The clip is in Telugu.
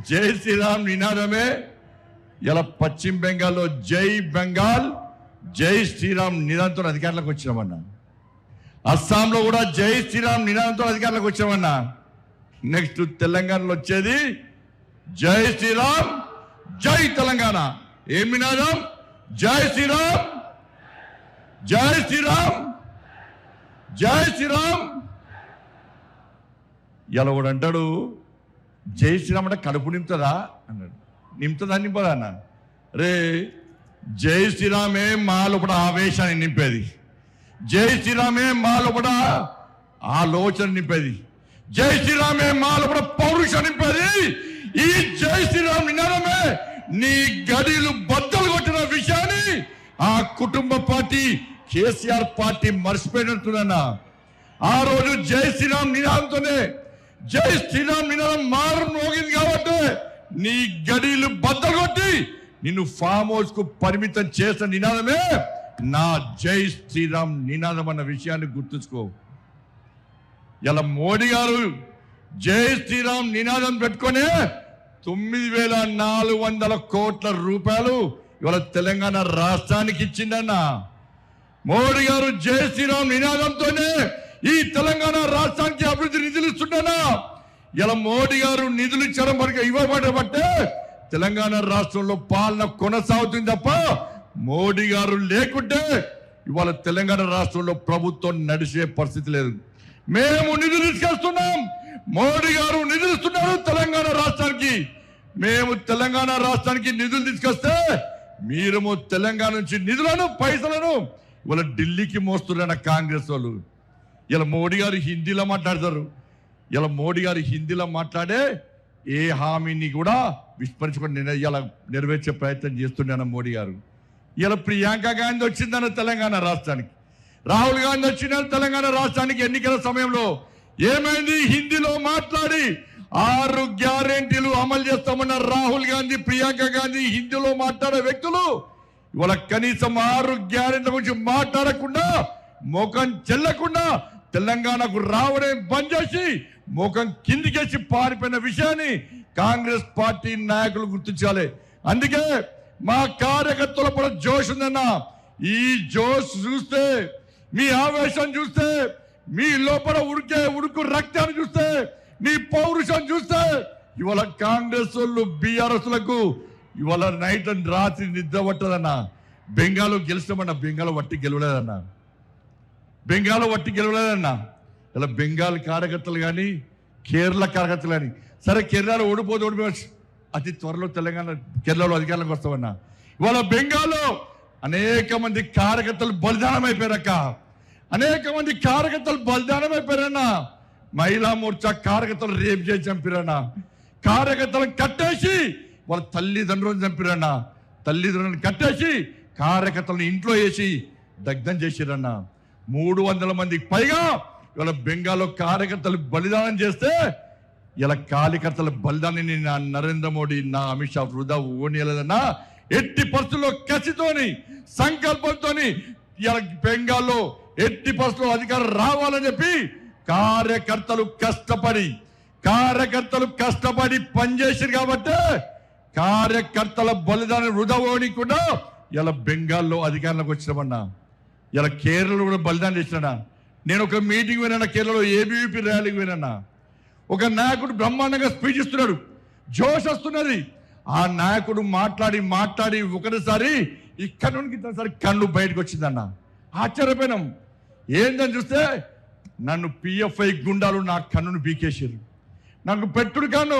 జై శ్రీరామ్ నినాదమే ఇలా పశ్చిమ బెంగాల్లో జై బెంగాల్ జై శ్రీరామ్ నినాదంతో అధికారంలోకి వచ్చినామన్నా. అస్సాంలో కూడా జై శ్రీరామ్ నినాదంతో అధికారంలోకి వచ్చామన్నా. నెక్స్ట్ తెలంగాణలో వచ్చేది జై శ్రీరామ్ జై తెలంగాణ. ఏం నినాదం? జై శ్రీరామ్ జై శ్రీరామ్ జై శ్రీరామ్. ఇలా కూడా అంటాడు జై శ్రీరామ్ అంటే కడుపు నింపుతుందా అన్నాడు. నింపుతుందా నింపదా అన్న? రే జై శ్రీరామే మా లోపల ఆవేశాన్ని నింపేది, జై శ్రీరామే మా లోపల ఆలోచన నింపేది, జై శ్రీరామే మా లోపల పౌరుషం నింపేది. ఈ జై శ్రీరామ్ నినాదమే నీ గడిలు బద్దలు కొట్టిన విషయాన్ని ఆ కుటుంబ పార్టీ కేసీఆర్ పార్టీ మర్చిపోయినట్టున్నా. ఆ రోజు జై శ్రీరామ్ నినాదంతోనే జై శ్రీరామ్ నినాదం మారు మోగింది కాబట్టి నీ గడిలు బద్దలు కొట్టి నిన్ను ఫామ్ హౌస్ కు పరిమితం చేసిన నినాదమే నా జై శ్రీరామ్ నినాదం అన్న విషయాన్ని గుర్తుంచుకో. ఇలా మోడీ గారు జై శ్రీరామ్ నినాదం పెట్టుకొని 9,400 కోట్ల రూపాయలు ఇవాళ తెలంగాణ రాష్ట్రానికి ఇచ్చిందన్న. మోడీ గారు జై శ్రీరామ్ నినాదంతోనే ఈ తెలంగాణ రాష్ట్రానికి అభివృద్ధి నిధులు ఇస్తుండనా. ఇలా మోడీ గారు నిధులు ఇచ్చడం వరకు ఇవ్వబట్టే తెలంగాణ రాష్ట్రంలో పాలన కొనసాగుతుంది తప్ప మోడీ గారు లేకుంటే ఇవాళ తెలంగాణ రాష్ట్రంలో ప్రభుత్వం నడిచే పరిస్థితి లేదు. మేము నిధులు తీసుకొస్తున్నాం, మోడీ గారు నిధులు ఇస్తున్నారు తెలంగాణ రాష్ట్రానికి. మేము తెలంగాణ రాష్ట్రానికి నిధులు తీసుకొస్తే మీరేమో తెలంగాణ నుంచి నిధులను పైసలను ఇవాళ ఢిల్లీకి మోస్తున్న కాంగ్రెస్ వాళ్ళు. ఇలా మోడీ గారు హిందీలో మాట్లాడతారు. ఇలా మోడీ గారు హిందీలో మాట్లాడే ఏ హామీని కూడా విస్మరించుకొని ఇలా నెరవేర్చే ప్రయత్నం చేస్తున్నాను మోడీ గారు. ఇలా ప్రియాంక గాంధీ వచ్చిందన్న తెలంగాణ రాష్ట్రానికి, రాహుల్ గాంధీ వచ్చిన తెలంగాణ రాష్ట్రానికి ఎన్నికల సమయంలో ఏమైంది? హిందీలో మాట్లాడి 6 గ్యారెంటీలు అమలు చేస్తామన్న రాహుల్ గాంధీ, ప్రియాంక గాంధీ హిందీలో మాట్లాడే వ్యక్తులు ఇవాళ కనీసం 6 గ్యారెంటీల గురించి మాట్లాడకుండా ముఖం చెల్లకుండా తెలంగాణకు రావడం బంద్ చేసి ముఖం కిందికేసి పారిపోయిన విషయాన్ని కాంగ్రెస్ పార్టీ నాయకులు గుర్తించాలి. అందుకే మా కార్యకర్తల కూడా జోష్ ఉందన్న. ఈ జోష్ చూస్తే, మీ ఆవేశం చూస్తే, మీ లోపల ఉడుకు రక్తాన్ని చూస్తే, మీ పౌరుషం చూస్తే ఇవాళ కాంగ్రెస్ వాళ్ళు బీఆర్ఎస్లకు ఇవాళ నైట్ అండ్ రాత్రి నిద్ర పట్టదన్న. బెంగాల్ గెలిచామన్న, బెంగాల్ వట్టి గెలవలేదన్న, బెంగాల్ వట్టి గెలవలేదన్న. ఇలా బెంగాల్ కార్యకర్తలు కానీ కేరళ కార్యకర్తలు కానీ, సరే కేరళలో ఓడిపోవచ్చు, అతి త్వరలో కేరళలో అధికారంలోకి వస్తామన్నా. ఇవాళ బెంగాల్లో అనేక మంది కార్యకర్తలు బలిదానం అయిపోయారక్క, అనేక మంది కార్యకర్తలు బలిదానం అయిపోయారన్నా. మహిళా మోర్చా కార్యకర్తలు రేపు చేసి చంపిరన్నా, కార్యకర్తలను కట్టేసి వాళ్ళ తల్లిదండ్రులను చంపిరన్నా, తల్లిదండ్రులను కట్టేసి కార్యకర్తలను ఇంట్లో వేసి దగ్ధం చేసిరన్నా. 300 మందికి పైగా ఇవాళ బెంగాల్లో కార్యకర్తలు బలిదానం చేస్తే ఇలా కార్యకర్తల బలిదానాన్ని నా నరేంద్ర మోడీ, నా అమిత్ షా వృధా ఓనియలేదన్నా. ఎట్టి పరిస్థితుల్లో కసితోని సంకల్పంతోని ఇలా బెంగాల్లో ఎట్టి పరిస్థితుల్లో అధికారం రావాలని చెప్పి కార్యకర్తలు కష్టపడి పనిచేసారు కాబట్టి కార్యకర్తల బలిదానం వృధా ఓనికుండా ఇలా బెంగాల్లో అధికారంలోకి వచ్చినామన్నా. ఇలా కేరళలో కూడా బలిదానం చేసినా. నేను ఒక మీటింగ్ విన్నా, కేరళలో ఏబీవీపీ ర్యాలీకి విన్నా. ఒక నాయకుడు బ్రహ్మాండంగా స్పీచ్ ఇస్తున్నాడు, జోష్ వస్తున్నది. ఆ నాయకుడు మాట్లాడి ఒకటిసారి ఇక్కడ నుండి కన్ను బయటకు వచ్చిందన్న. ఆశ్చర్యపోయినాం. ఏందని చూస్తే నన్ను పిఎఫ్ఐ గుండాలు నా కన్నును పీకేసారు. నాకు పెట్టుడు కన్ను